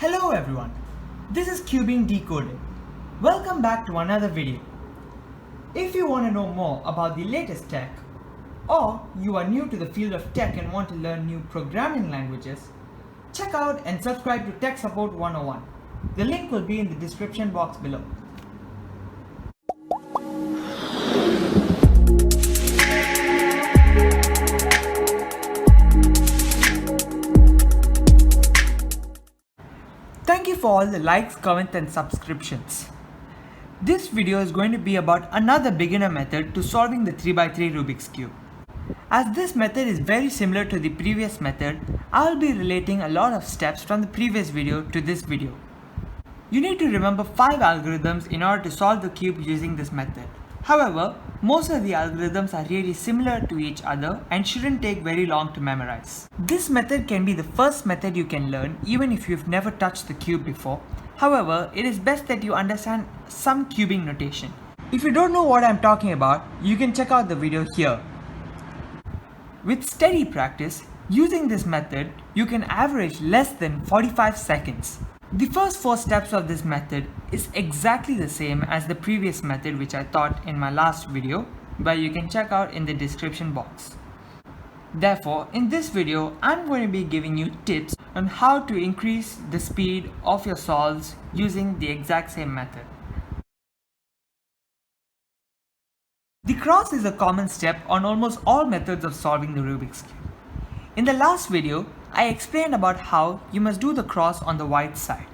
Hello everyone, this is Cubing Decoded. Welcome back to another video. If you want to know more about the latest tech, or you are new to the field of tech and want to learn new programming languages, check out and subscribe to Tech Support 101. The link will be in the description box below. Thank you for all the likes, comments and subscriptions. This video is going to be about another beginner method to solving the 3x3 Rubik's Cube. As this method is very similar to the previous method, I will be relating a lot of steps from the previous video to this video. You need to remember 5 algorithms in order to solve the cube using this method. However, most of the algorithms are really similar to each other and shouldn't take very long to memorize. This method can be the first method you can learn even if you've never touched the cube before. However, it is best that you understand some cubing notation. If you don't know what I'm talking about, you can check out the video here. With steady practice, using this method, you can average less than 45 seconds. The first 4 steps of this method is exactly the same as the previous method which I taught in my last video, but you can check out in the description box. Therefore, in this video, I'm going to be giving you tips on how to increase the speed of your solves using the exact same method. The cross is a common step on almost all methods of solving the Rubik's Cube. In the last video, I explained about how you must do the cross on the white side.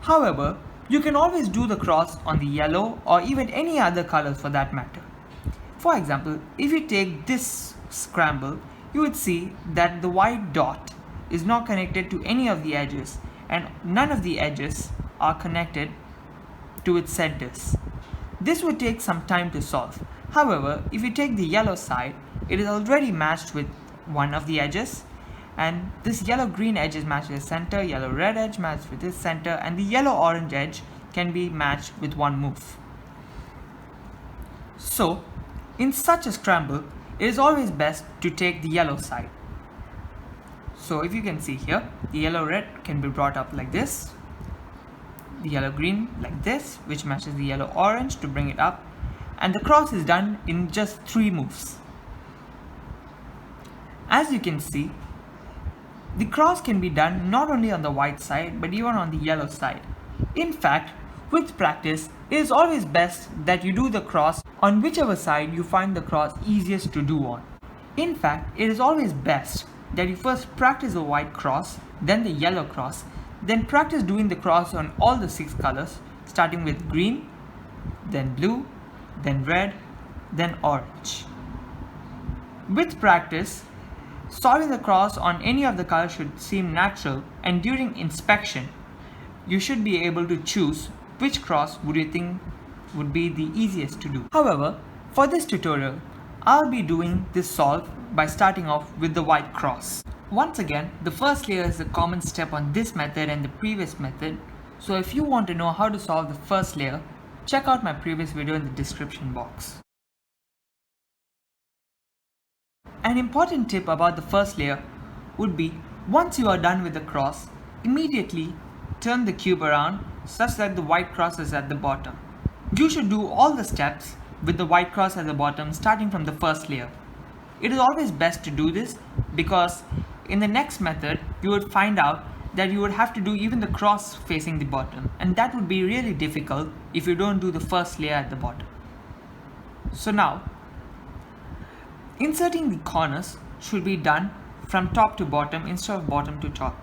However, you can always do the cross on the yellow or even any other colors for that matter. For example, if you take this scramble, you would see that the white dot is not connected to any of the edges and none of the edges are connected to its centers. This would take some time to solve. However, if you take the yellow side, it is already matched with one of the edges, and this yellow-green edge is matched with the center, yellow-red edge matched with this center, and the yellow-orange edge can be matched with one move. So, in such a scramble, it is always best to take the yellow side. So if you can see here, the yellow-red can be brought up like this, the yellow-green like this, which matches the yellow-orange to bring it up, and the cross is done in just 3 moves. As you can see, the cross can be done not only on the white side but even on the yellow side. In fact, with practice, it is always best that you do the cross on whichever side you find the cross easiest to do on. In fact, it is always best that you first practice the white cross, then the yellow cross, then practice doing the cross on all the 6 colors, starting with green, then blue, then red, then orange. With practice, solving the cross on any of the colors should seem natural, and during inspection, you should be able to choose which cross would you think would be the easiest to do. However, for this tutorial, I'll be doing this solve by starting off with the white cross. Once again, the first layer is a common step on this method and the previous method, so if you want to know how to solve the first layer, check out my previous video in the description box. An important tip about the first layer would be, once you are done with the cross, immediately turn the cube around such that the white cross is at the bottom. You should do all the steps with the white cross at the bottom starting from the first layer. It is always best to do this because in the next method you would find out that you would have to do even the cross facing the bottom, and that would be really difficult if you don't do the first layer at the bottom. So now, inserting the corners should be done from top to bottom instead of bottom to top.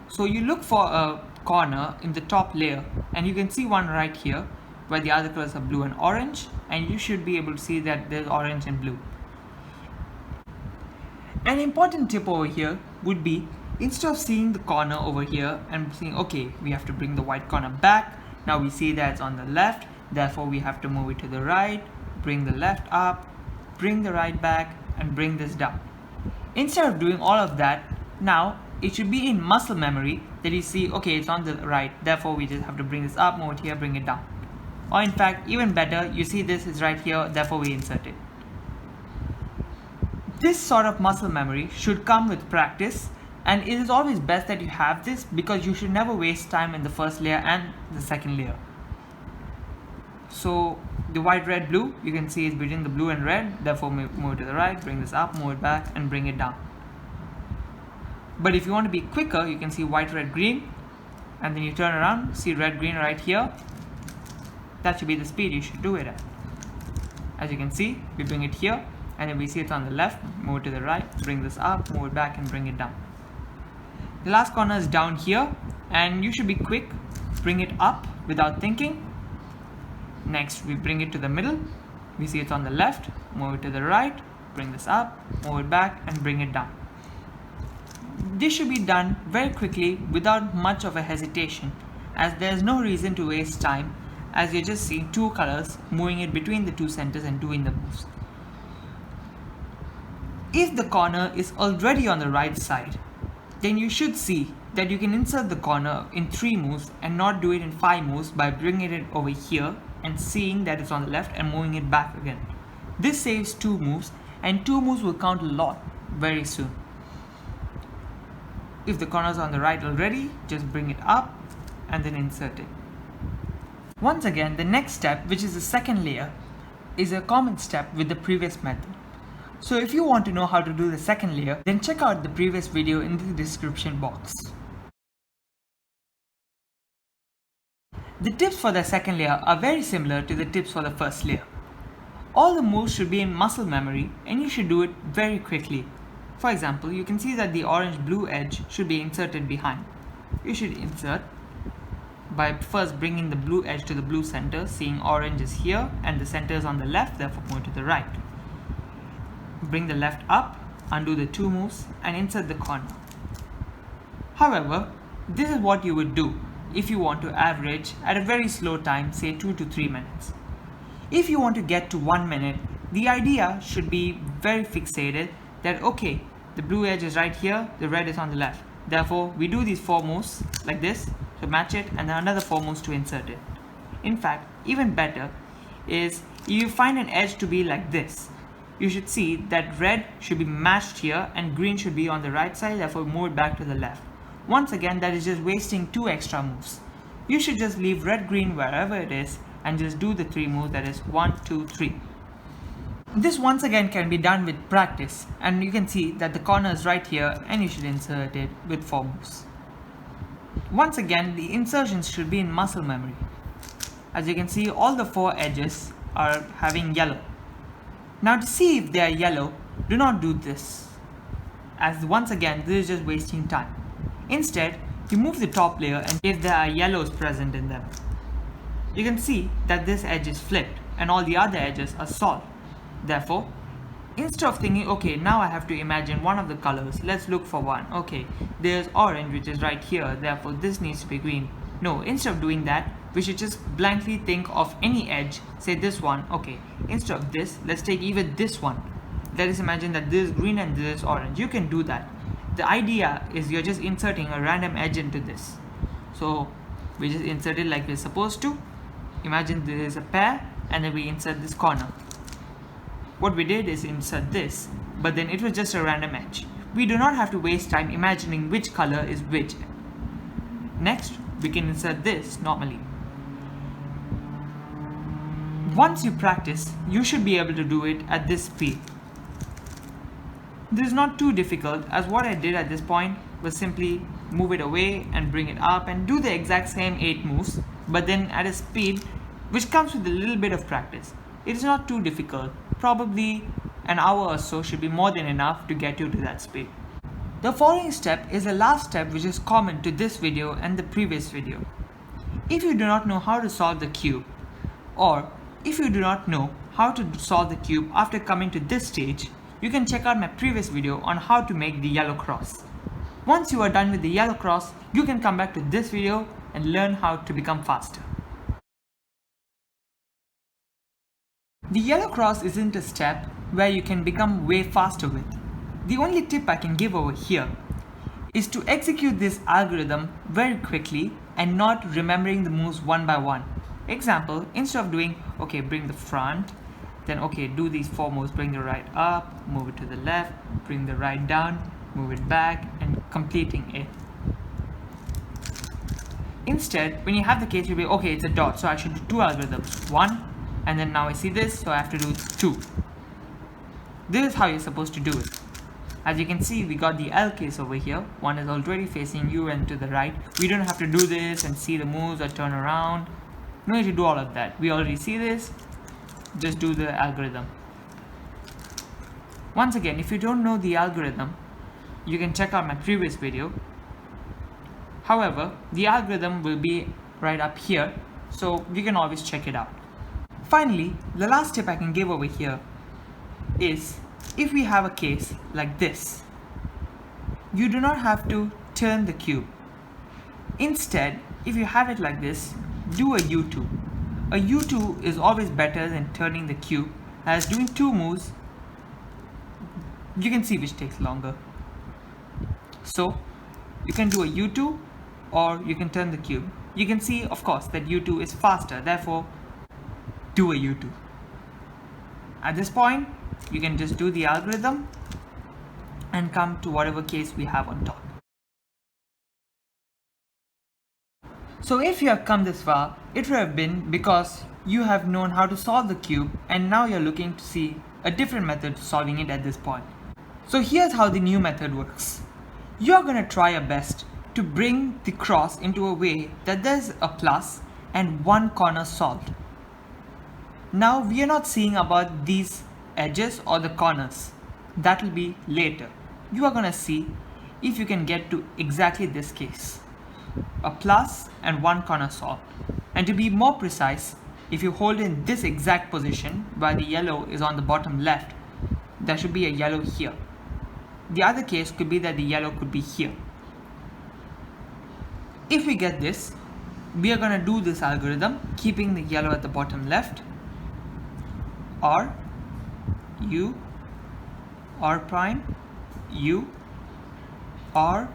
So you look for a corner in the top layer and you can see one right here where the other colors are blue and orange, and you should be able to see that there's orange and blue. An important tip over here would be, instead of seeing the corner over here and saying, okay, we have to bring the white corner back, now we see that it's on the left, therefore we have to move it to the right, bring the left up, bring the right back, and bring this down. Instead of doing all of that, now it should be in muscle memory that you see, okay, it's on the right, therefore we just have to bring this up, move it here, bring it down. Or in fact, even better, you see this is right here, therefore we insert it. This sort of muscle memory should come with practice, And it is always best that you have this because you should never waste time in the first layer and the second layer. So the white, red, blue, you can see is between the blue and red, therefore move it to the right, bring this up, move it back and bring it down. But if you want to be quicker, you can see white, red, green, and then you turn around, see red, green right here. That should be the speed you should do it at. As you can see, we bring it here, and then we see it on the left, move it to the right, bring this up, move it back and bring it down. The last corner is down here, and you should be quick, bring it up without thinking. Next, we bring it to the middle, we see it's on the left, move it to the right, bring this up, move it back and bring it down. This should be done very quickly without much of a hesitation, as there is no reason to waste time, as you just see two colors moving it between the two centers and doing the moves. If the corner is already on the right side, then you should see that you can insert the corner in 3 moves and not do it in 5 moves by bringing it over here and seeing that it's on the left and moving it back again. This saves 2 moves, and 2 moves will count a lot very soon. If the corner is on the right already, just bring it up and then insert it. Once again, the next step, which is the second layer, is a common step with the previous method. So if you want to know how to do the second layer, then check out the previous video in the description box. The tips for the second layer are very similar to the tips for the first layer. All the moves should be in muscle memory and you should do it very quickly. For example, you can see that the orange-blue edge should be inserted behind. You should insert by first bringing the blue edge to the blue center, seeing orange is here and the center is on the left, therefore move to the right. Bring the left up, undo the 2 moves and insert the corner. However, this is what you would do if you want to average at a very slow time, say 2 to 3 minutes. If you want to get to 1 minute, the idea should be very fixated that okay, the blue edge is right here, the red is on the left. Therefore, we do these 4 moves like this to match it and then another 4 moves to insert it. In fact, even better is if you find an edge to be like this, you should see that red should be matched here and green should be on the right side, therefore move it back to the left. Once again, that is just wasting 2 extra moves. You should just leave red, green wherever it is and just do the 3 moves, that is 1, 2, 3. This once again can be done with practice, and you can see that the corner is right here and you should insert it with 4 moves. Once again, the insertions should be in muscle memory. As you can see, all the 4 edges are having yellow. Now to see if they are yellow, do not do this, as once again this is just wasting time. Instead, you move the top layer and if there are yellows present in them. You can see that this edge is flipped and all the other edges are solid. Therefore, instead of thinking, okay, now I have to imagine one of the colors, let's look for one. Okay, there's orange which is right here, therefore this needs to be green. No, instead of doing that, we should just blankly think of any edge, say this one. Okay, instead of this, let's take even this one. Let us imagine that this is green and this is orange. You can do that. The idea is you're just inserting a random edge into this. So we just insert it like we're supposed to. Imagine there is a pair and then we insert this corner. What we did is insert this, but then it was just a random edge. We do not have to waste time imagining which color is which. Next, we can insert this normally. Once you practice, you should be able to do it at this speed. This is not too difficult, as what I did at this point was simply move it away and bring it up and do the exact same 8 moves, but then at a speed which comes with a little bit of practice. It is not too difficult. Probably an hour or so should be more than enough to get you to that speed. The following step is the last step which is common to this video and the previous video. If you do not know how to solve the cube, or if you do not know how to solve the cube after coming to this stage, you can check out my previous video on how to make the yellow cross. Once you are done with the yellow cross, you can come back to this video and learn how to become faster. The yellow cross isn't a step where you can become way faster with. The only tip I can give over here is to execute this algorithm very quickly and not remembering the moves one by one. Example, instead of doing, okay, bring the front, then okay, do these 4 moves, bring the right up, move it to the left, bring the right down, move it back, and and completing it. Instead, when you have the case, you'll be okay, it's a dot, so I should do two algorithms. One, and then now I see this, so I have to do two. This is how you're supposed to do it. As you can see, we got the L case over here. One is already facing you and to the right. We don't have to do this and see the moves or turn around. No need to do all of that. We already see this. Just do the algorithm. Once again, if you don't know the algorithm, you can check out my previous video. However, the algorithm will be right up here, so you can always check it out. Finally, the last tip I can give over here is, if we have a case like this, you do not have to turn the cube. Instead, if you have it like this, do a U2. A U2 is always better than turning the cube, as doing two moves, you can see which takes longer. So, you can do a U2 or you can turn the cube. You can see, of course, that U2 is faster, therefore, do a U2. At this point, you can just do the algorithm and come to whatever case we have on top. So if you have come this far, it would have been because you have known how to solve the cube and now you're looking to see a different method to solving it at this point. So here's how the new method works. You're going to try your best to bring the cross into a way that there's a plus and one corner solved. Now we are not seeing about these edges or the corners. That will be later. You are going to see if you can get to exactly this case. A plus and one corner solved. And to be more precise, if you hold in this exact position where the yellow is on the bottom left, there should be a yellow here. The other case could be that the yellow could be here. If we get this, we are going to do this algorithm keeping the yellow at the bottom left, or U, R prime, U, R,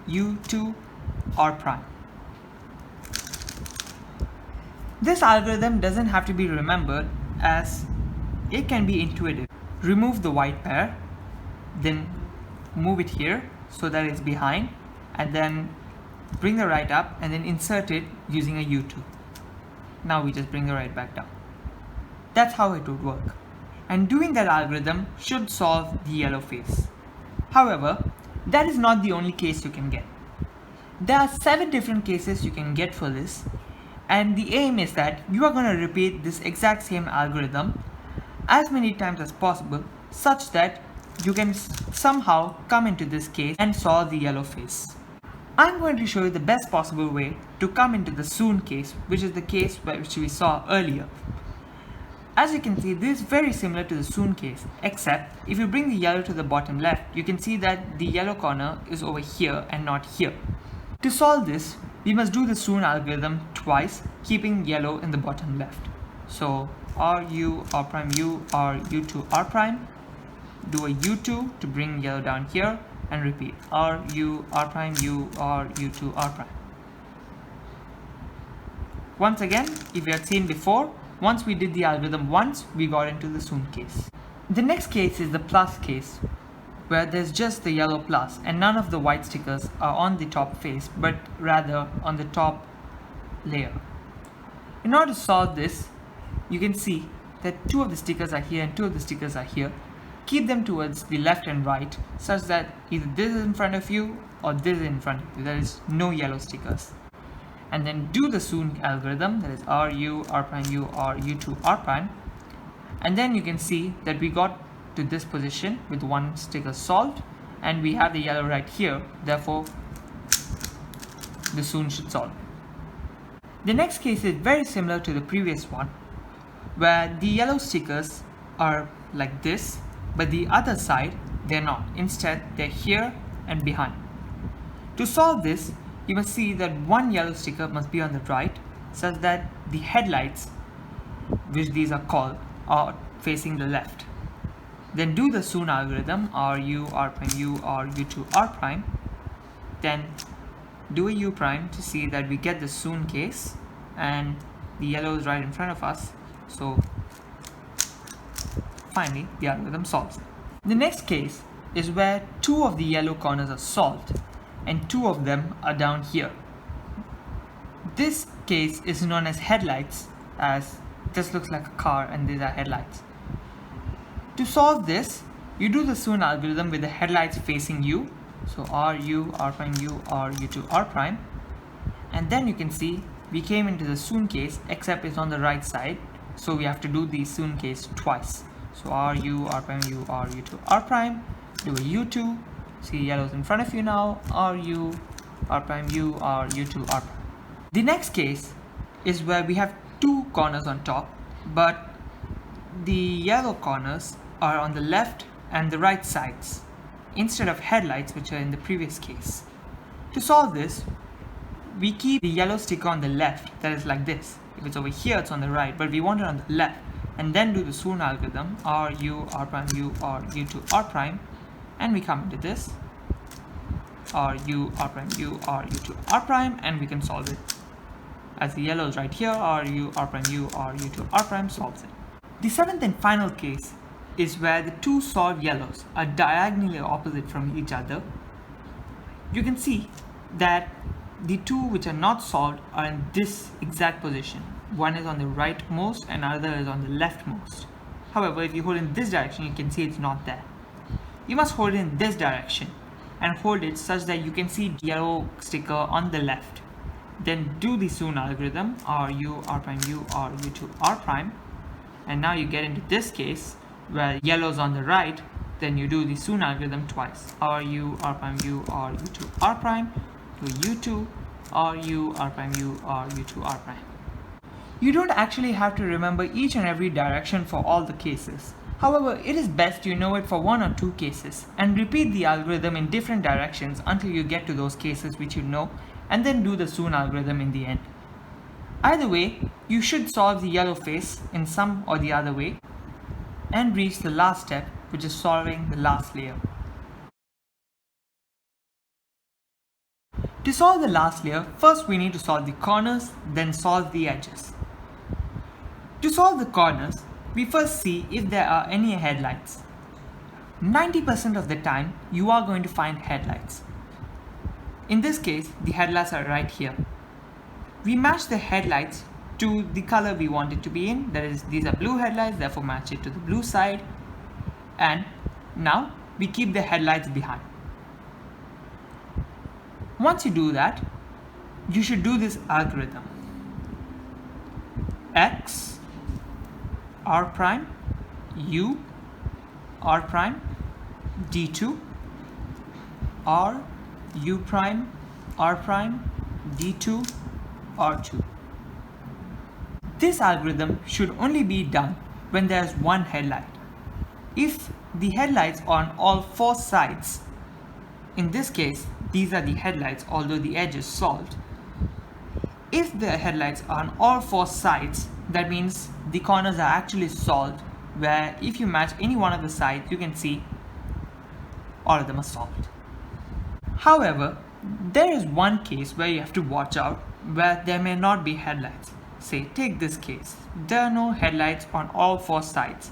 U2, R prime. This algorithm doesn't have to be remembered, as it can be intuitive. Remove the white pair, then move it here so that it's behind, and then bring the right up and then insert it using a U2. Now we just bring the right back down. That's how it would work. And doing that algorithm should solve the yellow face. However, that is not the only case you can get. There are 7 different cases you can get for this, and the aim is that you are going to repeat this exact same algorithm as many times as possible, such that you can somehow come into this case and solve the yellow face. I'm going to show you the best possible way to come into the soon case, which is the case which we saw earlier. As you can see, this is very similar to the soon case, except if you bring the yellow to the bottom left, you can see that the yellow corner is over here and not here. To solve this, we must do the soon algorithm twice, keeping yellow in the bottom left. So R, U, R prime, U, R, U2, R prime. Do a U2 to bring yellow down here, and repeat R, U, R prime, U, R, U2, R prime. Once again, if you had seen before, once we did the algorithm once, we got into the soon case. The next case is the plus case, where there's just the yellow plus and none of the white stickers are on the top face, but rather on the top layer. In order to solve this, you can see that 2 of the stickers are here and 2 of the stickers are here. Keep them towards the left and right, such that either this is in front of you or this is in front of you. There is no yellow stickers. And then do the soon algorithm, that is R, U, R prime, U, R, U2, R prime. And then you can see that we got to this position with 1 sticker solved, and we have the yellow right here, therefore the soon should solve. The next case is very similar to the previous one, where the yellow stickers are like this, but the other side they're not. Instead, they're here and behind. To solve this, you must see that 1 yellow sticker must be on the right, such that the headlights, which these are called, are facing the left. Then do the soon algorithm, R, U, R prime, U, R, U2, R prime. Then do a U prime to see that we get the soon case, and the yellow is right in front of us. So finally, the algorithm solves. The next case is where 2 of the yellow corners are solved and 2 of them are down here. This case is known as headlights, as this looks like a car and these are headlights. To solve this, you do the Soon algorithm with the headlights facing you. So R, U, R prime, U, R, U to R prime. And then you can see we came into the Soon case, except it's on the right side. So we have to do the Soon case twice. So R, U, R prime, U, R, U to R prime. Do a U2. See yellow's in front of you now. R, U, R prime, U, R, U to R prime. The next case is where we have 2 corners on top, but the yellow corners are on the left and the right sides instead of headlights, which are in the previous case. To solve this, we keep the yellow sticker on the left, that is like this. If it's over here, it's on the right, but we want it on the left, and then do the Soon algorithm, R, U, R prime, U, R, U to R prime, and we come into this, R, U, R prime, U, R, U to R prime, and we can solve it. As the yellow is right here, R, U, R prime, U, R, U to R prime solves it. The 7th and final case is where the 2 solved yellows are diagonally opposite from each other. You can see that the 2 which are not solved are in this exact position. One is on the rightmost and another is on the leftmost. However, if you hold in this direction, you can see it's not there. You must hold it in this direction and hold it such that you can see the yellow sticker on the left. Then do the Soon algorithm, R, U, R prime, U, R, U to R prime. And now you get into this case where yellow's on the right, then you do the Soon algorithm twice. R, U, R prime, U, R, U to R prime. Do U2, R, U, R prime, U, R, U to R prime. You don't actually have to remember each and every direction for all the cases. However, it is best you know it for 1 or 2 cases and repeat the algorithm in different directions until you get to those cases which you know, and then do the Soon algorithm in the end. Either way, you should solve the yellow face in some or the other way and reach the last step, which is solving the last layer. To solve the last layer, first we need to solve the corners, then solve the edges. To solve the corners, we first see if there are any headlights. 90% of the time, you are going to find headlights. In this case, the headlights are right here. We match the headlights to the color we want it to be in. That is, these are blue headlights, therefore match it to the blue side. And now we keep the headlights behind. Once you do that, you should do this algorithm. X, R prime, U, R prime, D2, R, U prime, R prime, D2, R2. This algorithm should only be done when there is one headlight. If the headlights are on all 4 sides, in this case, these are the headlights, although the edge is solved. If the headlights are on all 4 sides, that means the corners are actually solved, where if you match any one of the sides, you can see all of them are solved. However, there is one case where you have to watch out, where there may not be headlights. Say, take this case. There are no headlights on all 4 sides.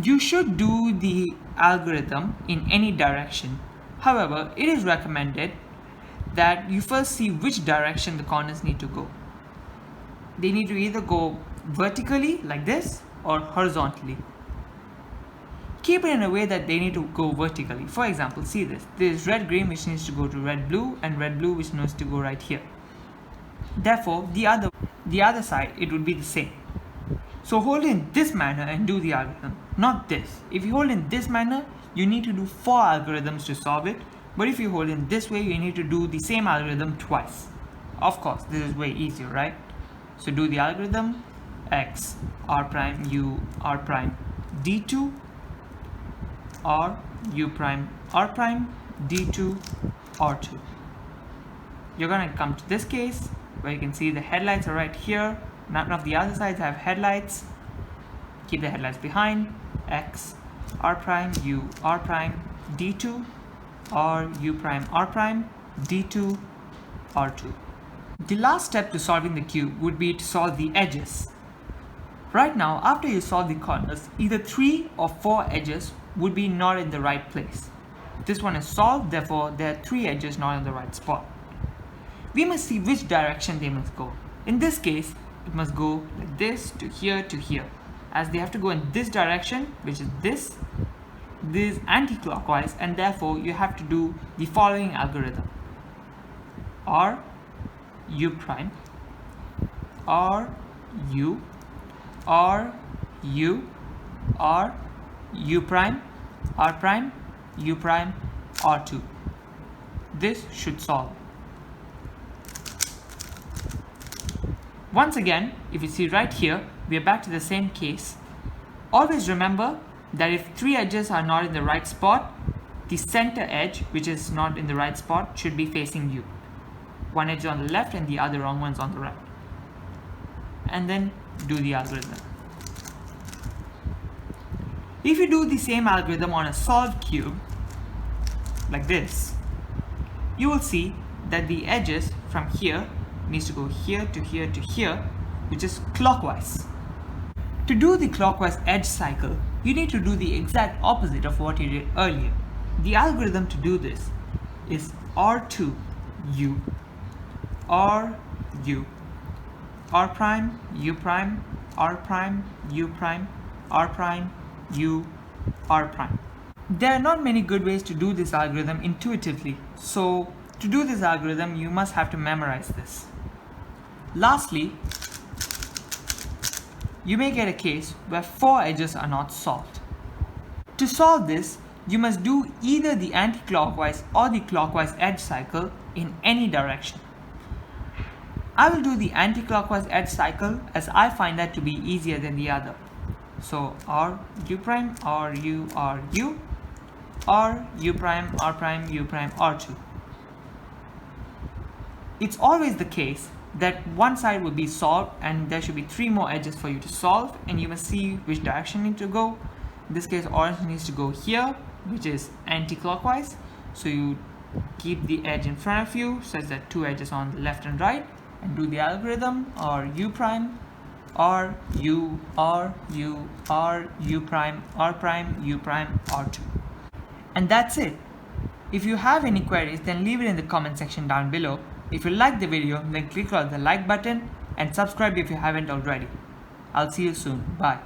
You should do the algorithm in any direction. However, it is recommended that you first see which direction the corners need to go. They need to either go vertically like this or horizontally. Keep it in a way that they need to go vertically. For example, see this. There is red green which needs to go to red blue and red blue which needs to go right here. Therefore, the other side, it would be the same. So hold in this manner and do the algorithm, not this. If you hold in this manner, you need to do 4 algorithms to solve it. But if you hold in this way, you need to do the same algorithm twice. Of course, this is way easier, right? So do the algorithm, X, R prime, U, R prime, D2, R, U prime, R prime, D2, R2. You're going to come to this case where you can see the headlights are right here. None of the other sides have headlights. Keep the headlights behind. X, R prime, U, R prime, D2, R, U prime, R prime, D2, R2. The last step to solving the cube would be to solve the edges. Right now, after you solve the corners, either 3 or 4 edges would be not in the right place. This one is solved, therefore there are 3 edges not in the right spot. We must see which direction they must go. In this case, it must go like this to here, as they have to go in this direction, which is this anti-clockwise, and therefore you have to do the following algorithm: R U prime, R U, R U, R U prime, R prime, U prime, R2. This should solve. Once again, if you see right here, we are back to the same case. Always remember that if 3 edges are not in the right spot, the center edge, which is not in the right spot, should be facing you. One edge on the left and the other wrong one's on the right. And then do the algorithm. If you do the same algorithm on a solved cube, like this, you will see that the edges from here needs to go here to here to here, which is clockwise. To do the clockwise edge cycle, you need to do the exact opposite of what you did earlier. The algorithm to do this is R2 U, R U, R prime, U prime, R prime, U prime, R prime, U, R prime. There are not many good ways to do this algorithm intuitively, so to do this algorithm you must have to memorize this. Lastly, you may get a case where 4 edges are not solved. To solve this, you must do either the anti-clockwise or the clockwise edge cycle in any direction. I will do the anti-clockwise edge cycle as I find that to be easier than the other. So R U prime, R U, R U, R U prime, R prime, U prime, R2. It's always the case that one side will be solved and there should be 3 more edges for you to solve, and you must see which direction you need to go. In this case, orange needs to go here, which is anti-clockwise, so you keep the edge in front of you such that 2 edges on the left and right, and do the algorithm R U prime, R U, R U, R U prime, R prime, U prime, R2. And that's it. If you have any queries, then leave it in the comment section down below. If you like the video, then click on the like button and subscribe if you haven't already. I'll see you soon. Bye.